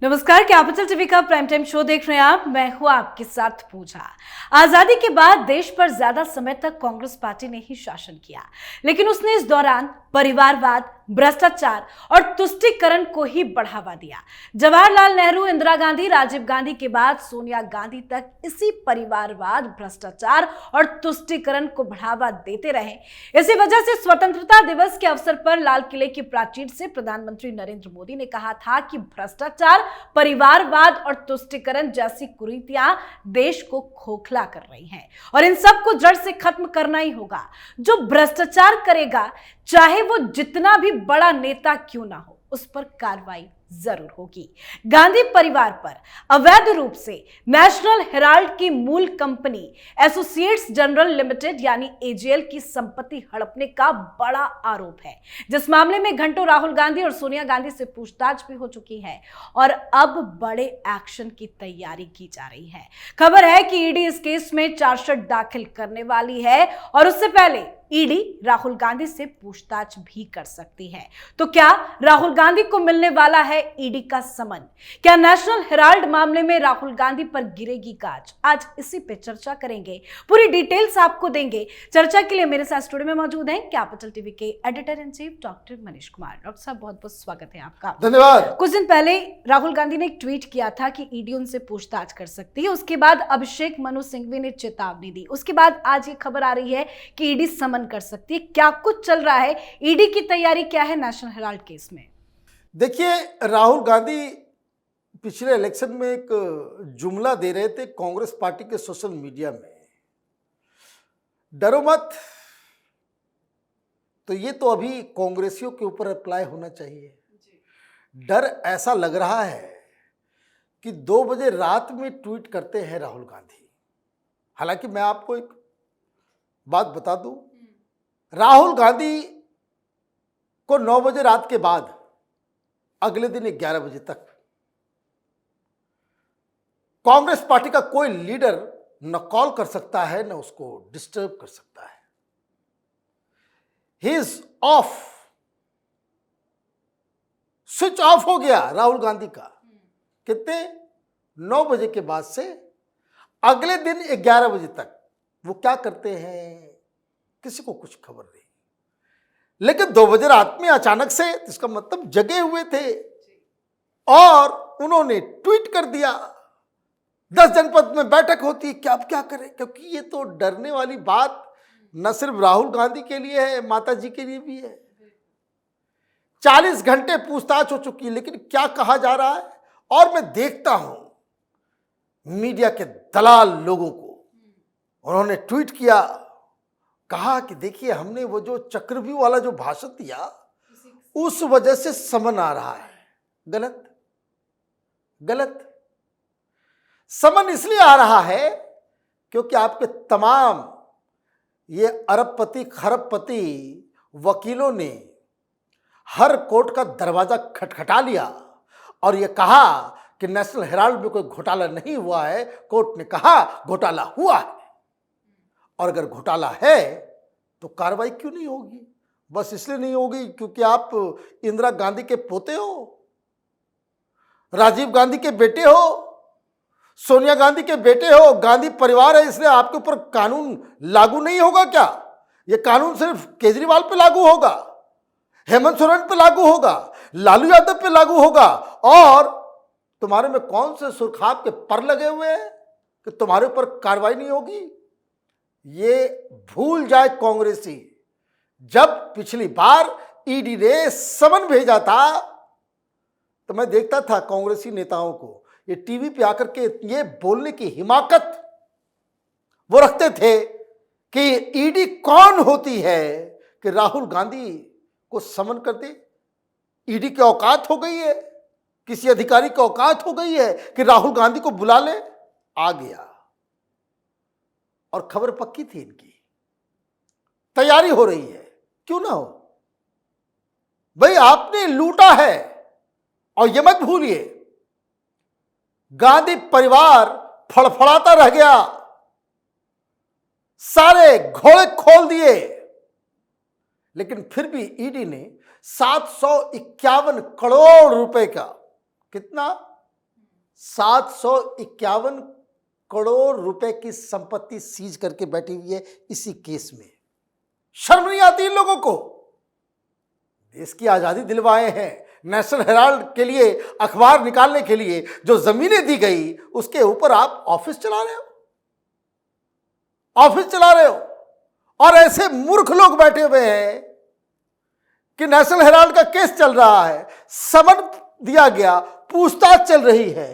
नमस्कार, capital TV का prime time show देख रहे हैं आप। मैं हूं आपके साथ पूजा। आजादी के बाद देश पर ज्यादा समय तक कांग्रेस पार्टी ने ही शासन किया, लेकिन उसने इस दौरान परिवारवाद, भ्रष्टाचार और तुष्टीकरण को ही बढ़ावा दिया। जवाहरलाल नेहरू, इंदिरा गांधी, राजीव गांधी के बाद सोनिया गांधी तक इसी परिवारवाद, भ्रष्टाचार और तुष्टीकरण को बढ़ावा देते रहे। इसी वजह से स्वतंत्रता दिवस के अवसर पर लाल किले की प्राचीर से प्रधानमंत्री नरेंद्र मोदी ने कहा था कि भ्रष्टाचार, परिवारवाद और तुष्टीकरण जैसी कुरीतियां देश को खोखला कर रही हैं और इन सब को जड़ से खत्म करना ही होगा। जो भ्रष्टाचार करेगा, चाहे वो जितना भी बड़ा नेता क्यों ना हो, उस पर कार्रवाई जरूर होगी। गांधी परिवार पर अवैध रूप से नेशनल हेराल्ड की मूल कंपनी एसोसिएट्स जनरल लिमिटेड यानी एजेएल की संपत्ति हड़पने का बड़ा आरोप है, जिस मामले में घंटों राहुल गांधी और सोनिया गांधी से पूछताछ भी हो चुकी है और अब बड़े एक्शन की तैयारी की जा रही है। खबर है कि ईडी इस केस में चार्जशीट दाखिल करने वाली है और उससे पहले ईडी राहुल गांधी से पूछताछ भी कर सकती है। तो क्या राहुल गांधी को मिलने वाला है ईडी का समन? क्या नेशनल हेराल्ड मामले में राहुल गांधी पर गिरेगी गाज? आज इसी पे चर्चा करेंगे, पूरी डिटेल्स आपको देंगे। चर्चा के लिए मेरे साथ स्टूडियो में मौजूद हैं कैपिटल टीवी के editor in chief doctor Manish Kumar. Doctor साहब, बहुत बहुत स्वागत है आपका। धन्यवाद। कुछ दिन पहले राहुल गांधी ने एक ट्वीट किया था कि ईडी उनसे पूछताछ कर सकती है। उसके बाद अभिषेक मनु सिंघवी ने चेतावनी दी। उसके बाद आज ये खबर आ रही है कि ईडी समन कर सकती है। क्या कुछ चल रहा है? ईडी की तैयारी क्या है नेशनल हेराल्ड केस में? देखिए, राहुल गांधी पिछले इलेक्शन में एक जुमला दे रहे थे कांग्रेस पार्टी के सोशल मीडिया में, डरो मत। तो ये तो अभी कांग्रेसियों के ऊपर अप्लाई होना चाहिए। डर ऐसा लग रहा है कि 2 बजे रात में ट्वीट करते हैं राहुल गांधी। हालांकि मैं आपको एक बात बता दूं, राहुल गांधी को 9 बजे रात के बाद अगले दिन 11 बजे तक कांग्रेस पार्टी का कोई लीडर न कॉल कर सकता है, न उसको डिस्टर्ब कर सकता है। He is of, switch off हो गया राहुल गांधी का। कितने? 9 बजे के बाद से अगले दिन 11 बजे तक वो क्या करते हैं किसी को कुछ खबर नहीं। लेकिन 2 बजे रात में अचानक से, इसका मतलब जगे हुए थे और उन्होंने ट्वीट कर दिया 10 जनपद में बैठक होती है, क्या अब क्या करें? क्योंकि ये तो डरने वाली बात न सिर्फ राहुल गांधी के लिए है, माता जी के लिए भी है। 40 घंटे पूछताछ हो चुकी है, लेकिन क्या कहा जा रहा है? और मैं देखता हूं मीडिया के दलाल लोगों को, उन्होंने ट्वीट किया, कहा कि देखिए हमने वो जो चक्रव्यूह वाला जो भाषण दिया उस वजह से समन आ रहा है। गलत, गलत। समन इसलिए आ रहा है क्योंकि आपके तमाम ये अरबपति खरबपति वकीलों ने हर कोर्ट का दरवाजा खटखटा लिया और ये कहा कि नेशनल हेराल्ड में कोई घोटाला नहीं हुआ है। कोर्ट ने कहा घोटाला हुआ है, और अगर घोटाला है तो कार्रवाई क्यों नहीं होगी? बस इसलिए नहीं होगी क्योंकि आप इंदिरा गांधी के पोते हो, राजीव गांधी के बेटे हो, सोनिया गांधी के बेटे हो, गांधी परिवार है, इसलिए आपके ऊपर कानून लागू नहीं होगा क्या? यह कानून सिर्फ केजरीवाल पे लागू होगा, हेमंत सोरेन पे लागू होगा, लालू यादव पे लागू होगा, और तुम्हारे में कौन से सुरखाब के पर लगे हुए हैं कि तुम्हारे ऊपर कार्रवाई नहीं होगी? ये भूल जाए कांग्रेसी। जब पिछली बार ईडी ने समन भेजा था तो मैं देखता था कांग्रेसी नेताओं को ये टीवी पे आकर के ये बोलने की हिमाकत वो रखते थे कि ईडी कौन होती है कि राहुल गांधी को समन कर दे। ईडी की औकात हो गई है, किसी अधिकारी की औकात हो गई है कि राहुल गांधी को बुला ले। आ गया और खबर पक्की थी, इनकी तैयारी हो रही है। क्यों ना हो भाई, आपने लूटा है। और यह मत भूलिए, गांधी परिवार फड़फड़ाता रह गया, सारे घोड़े खोल दिए, लेकिन फिर भी ईडी ने 751 करोड़ रुपए का, कितना 751 करोड़ रुपए की संपत्ति सीज करके बैठी हुई है इसी केस में। शर्म नहीं आती इन लोगों को? देश की आजादी दिलवाए हैं, नेशनल हेराल्ड के लिए अखबार निकालने के लिए जो जमीनें दी गई उसके ऊपर आप ऑफिस चला रहे हो, ऑफिस चला रहे हो। और ऐसे मूर्ख लोग बैठे हुए हैं कि नेशनल हेराल्ड का केस चल रहा है, समन दिया गया, पूछताछ चल रही है,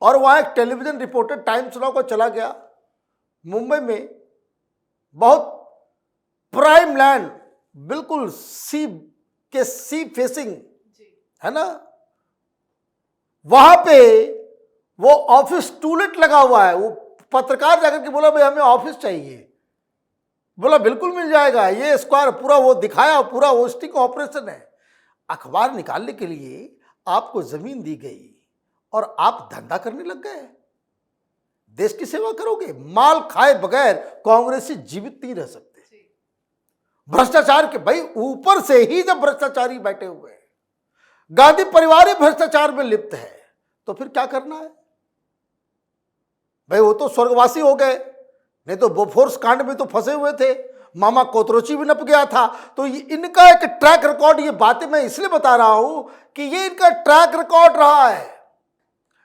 और वहां एक टेलीविजन रिपोर्टर टाइम्स नाउ का चला गया, मुंबई में बहुत प्राइम लैंड, बिल्कुल सी के सी फेसिंग है ना, वहां पे वो ऑफिस टूलेट लगा हुआ है। वो पत्रकार जाकर के बोला भाई हमें ऑफिस चाहिए, बोला बिल्कुल मिल जाएगा, ये स्क्वायर पूरा वो दिखाया, पूरा वो स्टिंग ऑपरेशन है। अखबार निकालने के लिए आपको जमीन दी गई और आप धंधा करने लग गए। देश की सेवा करोगे? माल खाए बगैर कांग्रेसी जीवित नहीं रह सकते। भ्रष्टाचार के भाई ऊपर से ही जब भ्रष्टाचारी बैठे हुए हैं, गांधी परिवार ही भ्रष्टाचार में लिप्त है, तो फिर क्या करना है भाई? वो तो स्वर्गवासी हो गए, नहीं तो बोफोर्स कांड में तो फंसे हुए थे, मामा कोतरोची भी नप गया था। तो इनका एक ट्रैक रिकॉर्ड, ये बातें मैं इसलिए बता रहा हूं कि ये इनका ट्रैक रिकॉर्ड रहा है।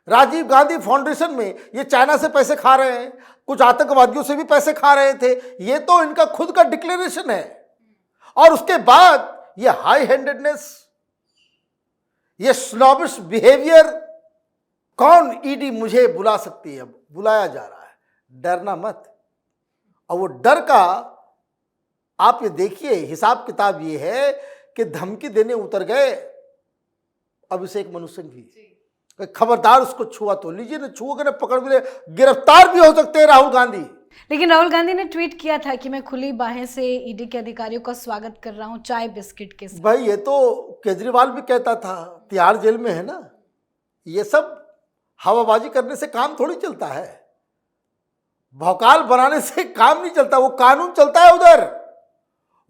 राजीव गांधी फाउंडेशन में ये चाइना से पैसे खा रहे हैं, कुछ आतंकवादियों से भी पैसे खा रहे थे, ये तो इनका खुद का डिक्लेरेशन है। और उसके बाद ये हाई हैंडेडनेस, ये स्नॉबिश बिहेवियर, कौन ईडी मुझे बुला सकती है? बुलाया जा रहा है, डरना मत। और वो डर का आप ये देखिए, हिसाब किताब ये है कि धमकी देने उतर गए अभिषेक मनु सिंह भी, खबरदार उसको छुआ तो लीजिए, ना छुओगे ना पकड़ मिले, गिरफ्तार भी हो सकते हैं राहुल गांधी। लेकिन राहुल गांधी ने ट्वीट किया था कि मैं खुली बाहें से ईडी के अधिकारियों का स्वागत कर रहा हूं, चाय बिस्किट के साथ। भाई ये तो केजरीवाल भी कहता था, तिहाड़ जेल में है ना। ये सब हवाबाजी करने से काम थोड़ी चलता है, भौकाल बनाने से काम नहीं चलता, वो कानून चलता है उधर।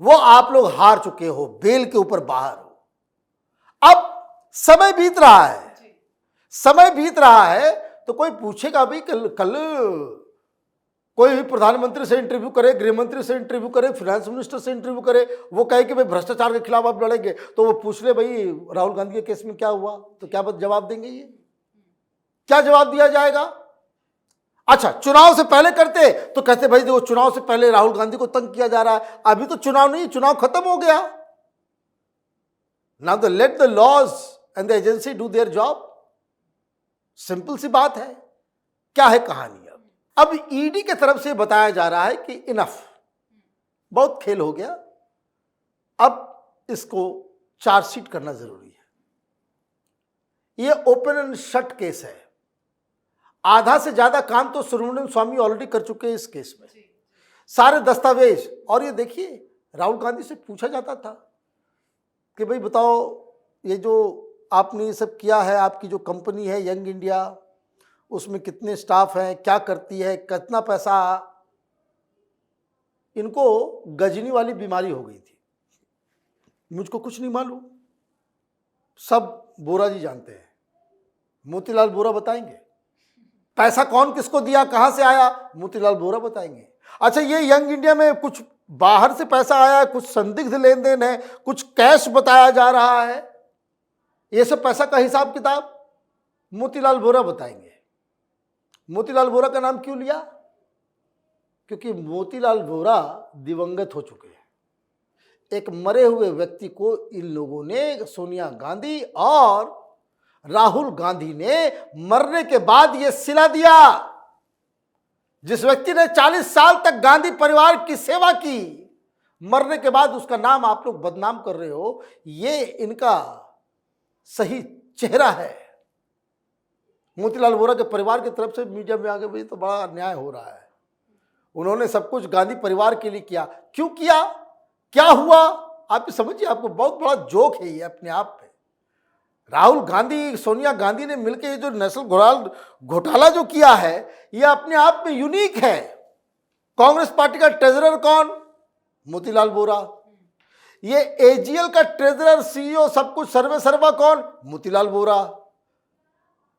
वो आप लोग हार चुके हो, बेल के ऊपर बाहर हो। अब समय बीत रहा है, समय बीत रहा है, तो कोई पूछेगा भी कल कोई भी प्रधानमंत्री से इंटरव्यू करे, गृह मंत्री से इंटरव्यू करे, फाइनेंस मिनिस्टर से इंटरव्यू करे, वो कहे कि भाई भ्रष्टाचार के खिलाफ आप लड़ेंगे, तो वो पूछ ले भाई राहुल गांधी के केस में क्या हुआ, तो क्या जवाब देंगे? ये क्या जवाब दिया जाएगा? अच्छा, चुनाव से पहले करते तो कहते भाई देखो चुनाव से पहले राहुल गांधी को तंग किया जा रहा है। अभी तो चुनाव नहीं, चुनाव खत्म हो गया। Now the let the laws and the agency do their job. Simple सी बात है। क्या है कहानी? अब ईडी की तरफ से बताया जा रहा है कि इनफ, बहुत खेल हो गया, अब इसको चार्जशीट करना जरूरी है। यह ओपन एंड शट केस है। आधा से ज्यादा काम तो सुब्रमण्यम स्वामी ऑलरेडी कर चुके हैं इस केस में, सारे दस्तावेज। और ये देखिए, राहुल गांधी से पूछा जाता था कि भाई बताओ, ये जो आपने ये सब किया है, आपकी जो कंपनी है यंग इंडिया, उसमें कितने स्टाफ हैं, क्या करती है, कितना पैसा। इनको गजनी वाली बीमारी हो गई थी, मुझको कुछ नहीं मालूम, सब बोरा जी जानते हैं, मोतीलाल बोरा बताएंगे। पैसा कौन किसको दिया, कहां से आया, मोतीलाल बोरा बताएंगे। अच्छा, ये यंग इंडिया में कुछ बाहर से पैसा आया, कुछ संदिग्ध लेन देन है, कुछ कैश बताया जा रहा है, ये सब पैसा का हिसाब किताब मोतीलाल बोरा बताएंगे। मोतीलाल बोरा का नाम क्यों लिया? क्योंकि मोतीलाल बोरा दिवंगत हो चुके हैं। एक मरे हुए व्यक्ति को इन लोगों ने, सोनिया गांधी और राहुल गांधी ने मरने के बाद यह सिला दिया। जिस व्यक्ति ने 40 साल तक गांधी परिवार की सेवा की, मरने के बाद उसका नाम आप लोग बदनाम कर रहे हो, ये इनका सही चेहरा है। मोतीलाल वोरा के परिवार की तरफ से मीडिया में आगे भी तो बड़ा अन्याय हो रहा है। उन्होंने सब कुछ गांधी परिवार के लिए किया। क्यों किया, क्या हुआ, आप समझिए। आपको बहुत बड़ा जोक है ये अपने आप में। राहुल गांधी, सोनिया गांधी ने मिलकर ये जो नेशनल घोटाला जो किया है, ये अपने आप में यूनिक है। कांग्रेस पार्टी का ट्रेजरर कौन? मोतीलाल वोरा। ये एजीएल का ट्रेजरर, सीईओ, सब कुछ सर्वे सर्वा कौन? मोतीलाल वोरा।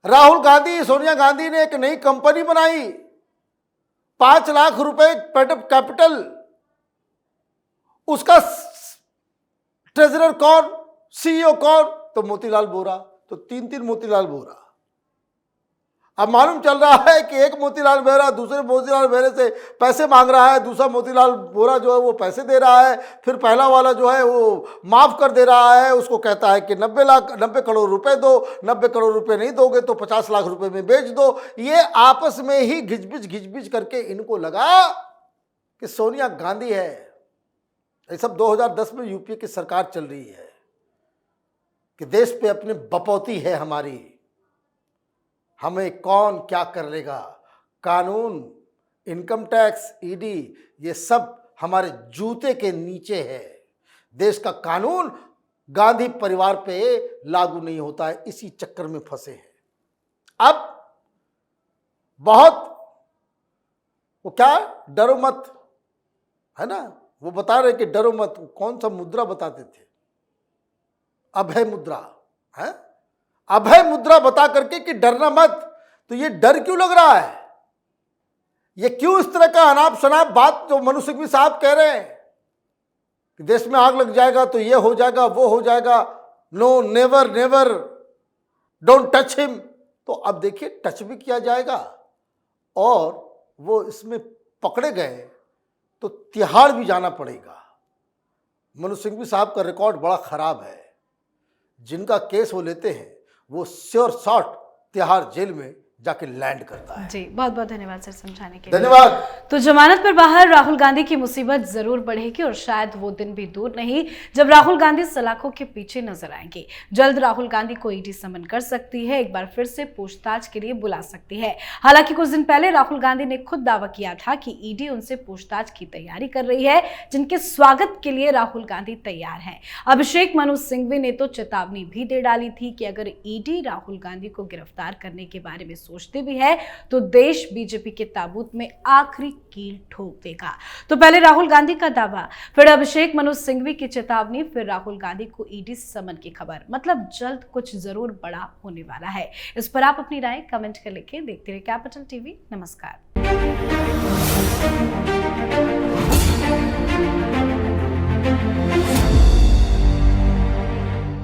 राहुल गांधी, सोनिया गांधी ने एक नई कंपनी बनाई, 5 लाख रुपए कैपिटल। उसका ट्रेजरर कौन, सीईओ कौन? तो मोतीलाल वोरा। तो 3 मोतीलाल वोरा। अब मालूम चल रहा है कि एक मोतीलाल वोरा दूसरे मोतीलाल वोरे से पैसे मांग रहा है, दूसरा मोतीलाल वोरा जो है वो पैसे दे रहा है, फिर पहला वाला जो है वो माफ कर दे रहा है, उसको कहता है कि 90 करोड़ रुपए दो, 90 करोड़ रुपए नहीं दोगे तो 50 लाख रुपए में बेच दो। ये आपस में ही घिचबिच करके इनको लगा कि सोनिया गांधी है। ये सब 2010 में यूपीए की सरकार चल रही है कि देश पे अपनी बपौती है हमारी, हमें कौन क्या कर लेगा। कानून, इनकम टैक्स, ईडी, ये सब हमारे जूते के नीचे है। देश का कानून गांधी परिवार पे लागू नहीं होता है, इसी चक्कर में फंसे हैं। अब बहुत वो क्या, डरो मत, है ना, वो बता रहे कि डरो मत। कौन सा मुद्रा बताते थे? अभय मुद्रा है, अभय मुद्रा बता करके कि डरना मत। तो ये डर क्यों लग रहा है? ये क्यों इस तरह का अनाप शनाप बात जो मनु सिंघवी साहब कह रहे हैं कि देश में आग लग जाएगा तो ये हो जाएगा, वो हो जाएगा, no, never never, don't touch him. तो अब देखिए टच भी किया जाएगा और वो इसमें पकड़े गए तो तिहाड़ भी जाना पड़ेगा। मनु सिंघवी साहब का रिकॉर्ड बड़ा खराब है। जिनका केस वो लेते हैं वो श्योर शॉट तिहाड़ जेल में जाके लैंड करता है। जी, बहुत बहुत धन्यवाद सर समझाने के लिए। धन्यवाद। तो जमानत पर बाहर राहुल गांधी की मुसीबत जरूर बढ़ेगी और शायद वो दिन भी दूर नहीं जब राहुल गांधी सलाखों के पीछे नजर आएंगे। जल्द राहुल गांधी को ईडी समन कर सकती है, एक बार फिर से पूछताछ के लिए बुला सकती है। हालांकि कुछ दिन पहले राहुल गांधी ने खुद दावा किया था कि ईडी उनसे पूछताछ की तैयारी कर रही है, जिनके स्वागत के लिए राहुल गांधी तैयार है। अभिषेक मनु सिंघवी ने तो चेतावनी भी दे डाली थी कि अगर ईडी राहुल गांधी को गिरफ्तार करने के बारे में सोचते भी है तो देश बीजेपी के ताबूत में आखिरी कील ठोक देगा। तो पहले राहुल गांधी का दावा, फिर अभिषेक मनु सिंघवी की चेतावनी, फिर राहुल गांधी को ईडी समन की खबर। मतलब जल्द कुछ जरूर बड़ा होने वाला है। इस पर आप अपनी राय कमेंट कर लिखें। देखते रहिए कैपिटल टीवी। नमस्कार।